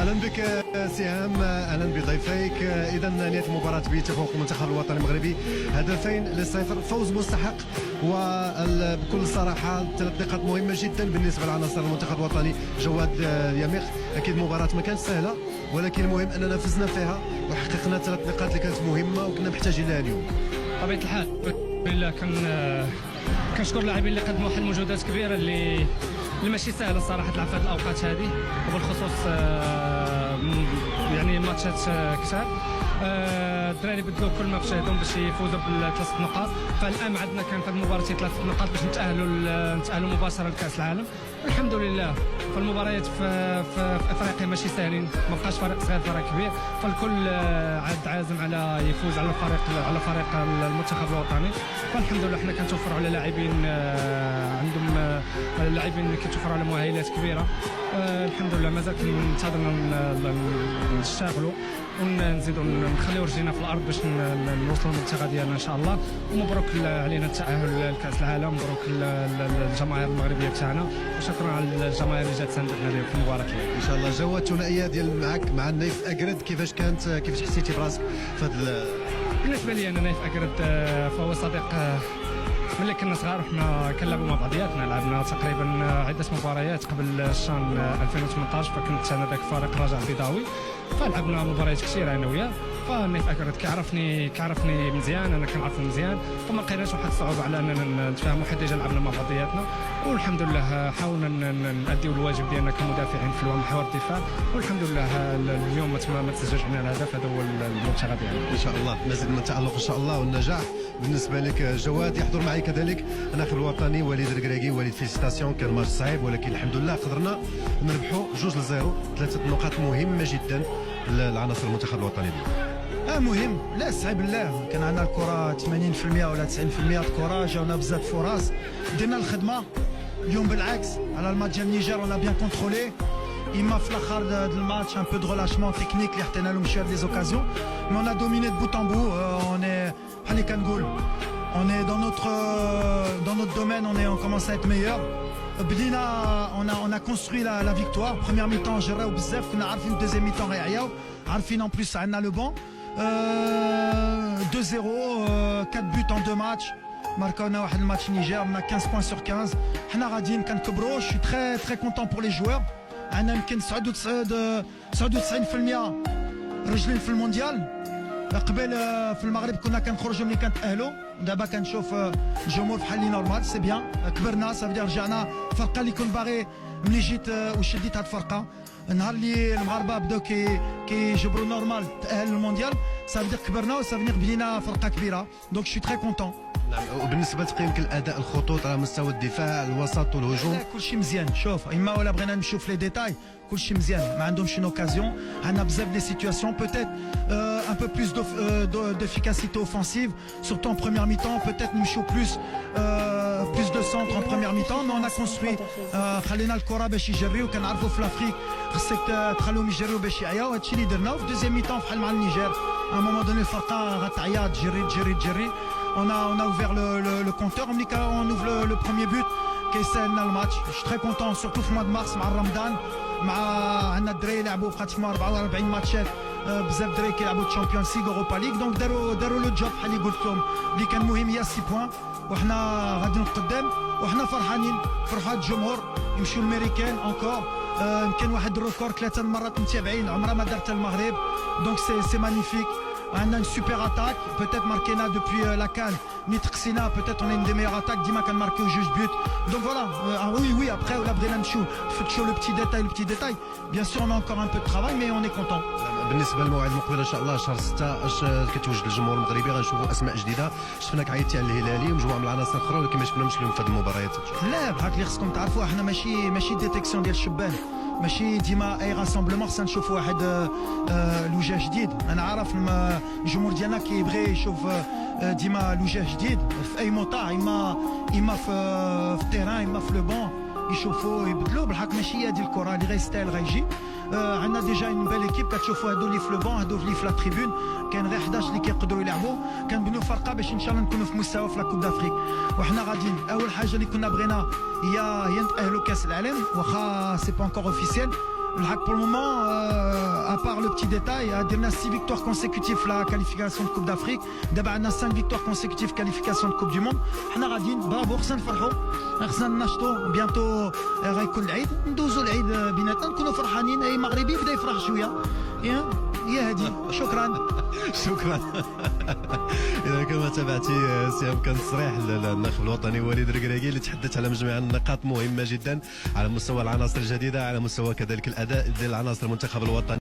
اهلا بك سهام، اهلا بضيفيك. اذا نهايه المباراه بتفوق المنتخب الوطني المغربي هدفين للصفر، فوز مستحق وبكل صراحه 3 نقاط مهمه جدا بالنسبه لعناصر المنتخب الوطني. جواد يميق، اكيد مباراه ما كانتش سهله، ولكن المهم اننا فزنا فيها وحققنا 3 نقاط اللي كانت مهمه وكنا محتاجين لها اليوم. بطبيعه الحال بالله كنشكر اللاعبين اللي قدموا واحد المجهودات كبيره اللي ماشي سهله الصراحه تلعب في هذه الاوقات هذه، وبالخصوص يعني ماتشات كثار. الدراري بدلوا كل ما في جهدهم باش يفوزوا بال3 نقاط، فالان عندنا كان في المباراه 3 نقاط باش نتاهلوا مباشره لكاس العالم. الحمد لله. فالمباريات في افريقيا ماشي ساهلين، ما بقاش فريق صغير فريق كبير، فالكل عاد عازم على يفوز على فريق المنتخب الوطني. فالحمد لله حنا كنتوفروا على لاعبين عندهم اللاعبين اللي كيتوفروا على مؤهلات كبيره. الحمد لله مازال كنتظروا نشتغلوا ونزيدوا نخليو رجلينا في الارض باش نوصلوا للمنتخب ديالنا ان شاء الله. ومبروك علينا التاهل لكاس العالم، مبروك للجماهير المغربيه تاعنا، وشكرا على الجماهير اللي جات ساندتنا في المباراه ان شاء الله. جواد، الثنائيه ديال معك مع نايف اكرد كيفاش حسيتي براسك في هذا؟ بالنسبه لي انا نايف اكرد فهو صديق ملي كنا صغار وحنا كنلعبوا مع بعضياتنا. لعبنا تقريبا عده مباريات قبل الشان 2018، فكنت انا ذاك فريق رجاء البيضاوي، فلعبنا مباريات كثيره انا وياه. فنايف اكرد كيعرفني مزيان، انا كنعرفو مزيان، فما لقيناش واحد الصعوبه على اننا نتفاهموا، حيت ديجا لعبنا مع بعضياتنا. والحمد لله حاولنا نأديو الواجب ديالنا كمدافعين في محور الدفاع، والحمد لله اليوم ما تسجلش علينا الهدف. هذا هو المنتخب ديالنا. ان شاء الله مزيد من التألق ان شاء الله والنجاح. بالنسبه لك جواد، يحضر معي كذلك الناخب الوطني وليد الكراكي. وليد فيليسيتاسيون، كان ماتش صعيب ولكن الحمد لله قدرنا نربحوا 2-0، 3 نقاط مهمه جدا لعناصر المنتخب الوطني ديالنا. مهم، لا صعيب بالله. كان عندنا الكره 80% ولا 90% الكره، جاونا بزاف فرص، درنا الخدمه. اليوم بالعكس على الماتش ديال النيجر اون بيان كونترولي. إما في الاخر ديال الماتش ان بو دو ريلاشمون تكنيك اللي حطينا لهم شويه دي زوكازيون، مي اون ا دوميني دو بوت ان بو. اون بحال اللي كنقول on est dans notre domaine, on commence à être meilleur. بدينا on a construit la victoire. Première mi-temps جراو بزاف، كنا عارفين deuxième mi-temps غيعياو، عارفين en plus عندنا le banc. 2-0, 4 buts en 2 matchs. marquona واحد الماتش نيجر، on a 15 points sur 15. حنا غاديين كنكبروا. je suis très content pour les joueurs. عندنا يمكن 99% رجلين في المونديال. قبل في المغرب كنا كنخرجوا ملي كنتأهلوا، دابا كنشوف الجمهور بحال اللي نورمال. سي بيان، كبرنا، صافي رجعنا فرقه اللي كنت باغي ملي جيت وشديت هاد الفرقه. النهار اللي المغاربه بداو كيجبروا نورمال تأهل للمونديال، صافي كبرنا وصافي بدينا فرقه كبيره. دونك شي تري كونتون. وبالنسبه لتقييمك الاداء الخطوط على مستوى الدفاع الوسط والهجوم؟ كلشي مزيان. شوف اما ولا بغينا نمشيو في لي ديتاي، كلشي مزيان، ما عندهمش اون اوكازيون. عندنا بزاف دي سيتوياسيون، بوتيت un peu plus d'efficacité offensive, surtout en première mi-temps. Peut-être نمشيو plus de centre en première mi-temps, mais on a construit. خلينا الكره باش يجريو. كنعرفوا في لافريك خصك تخليهم يجريو باش يعياو. هادشي اللي درنا. في دوزيام ميتون بحال مع النيجر، à un moment donné الفرقه غتعيا تجري. On a ouvert le compteur. On ouvre le premier but كيسالنا الماتش. Je suis très content, surtout في mois de mars مع رمضان، مع عندنا الدراري لعبوا براتيكمون 44 ماتشات. بزاف دراري كيلعبوا تشامبيونز ليغ، اوروبا ليغ. دونك داروا لو جوب بحال اللي قلت لهم. اللي كان مهم هي 6 بوان، وحنا غاديين لقدام وحنا فرحانين. فرحات الجمهور يمشيو الميريكان اونكور. يمكن واحد الريكورد 3 مرات متابعين عمرها ما دارت المغرب. دونك سي مانيفيك. On a une super attaque, peut-être marquée depuis la CAN. Nitrxina, peut-être on a une des meilleures attaques. Dima can marqué au juste but. Donc voilà, oui, après on a Brenanchou. Faut le petit détail. Bien sûr, on a encore un peu de travail, mais on est content. بالنسبه للموعد المقبل ان شاء الله شهر 6 اش كتوجد الجمهور المغربي، غنشوفوا اسماء جديده. شفناك عيطتي على الهلالي ومجموعه من العناصر الاخرى، ولكن ما شفناهمش اليوم في هذه المباريات. لا بحال اللي خصكم تعرفوا، احنا ماشي ديتيكسيون ديال الشبان، ماشي ديما اي راسمبلمون خصنا نشوفوا واحد لوجه جديد. انا عارف الجمهور ديالنا كيبغي يشوف ديما لوجه جديد في اي موطا، اما في التيران اما في لو بون، يشوفوا يبدلوا. بالحق ماشي هي ديال الكره اللي غيستاهل غيجي. عندنا ديجا اون بيل ايكيب. كتشوفوا هادو اللي في لو بون، هادو اللي في لا تريبون، كاين غير 11 اللي كيقدروا يلعبوا. كنبنيو فرقه باش ان شاء الله نكونوا في مستوى في لا كوب دافريك. وحنا غاديين اول حاجه اللي كنا بغينا هي نتاهلوا كاس العالم، واخا سي با انكور اوفيسيال. Pour le moment, à part le petit détail, on a 6 victoires consécutives la qualification de Coupe d'Afrique. D'abord, on a 5 victoires consécutives qualification de Coupe du Monde. On a radin, bravo, خصنا نفرحوا. خصنا ننشطوا بيانتو غيكون العيد، ندوزوا العيد بيناتنا نكونوا فرحانين. اي مغربي بدا يفرح شويه. يا هادي شكرا. شكرا. اذا كما تابعتي سيام كان تصريح الناخب الوطني وليد الركراكي اللي تحدث على مجموعه من النقاط مهمه جدا على مستوى العناصر الجديده، على مستوى كذلك الاداء ديال العناصر المنتخب الوطني.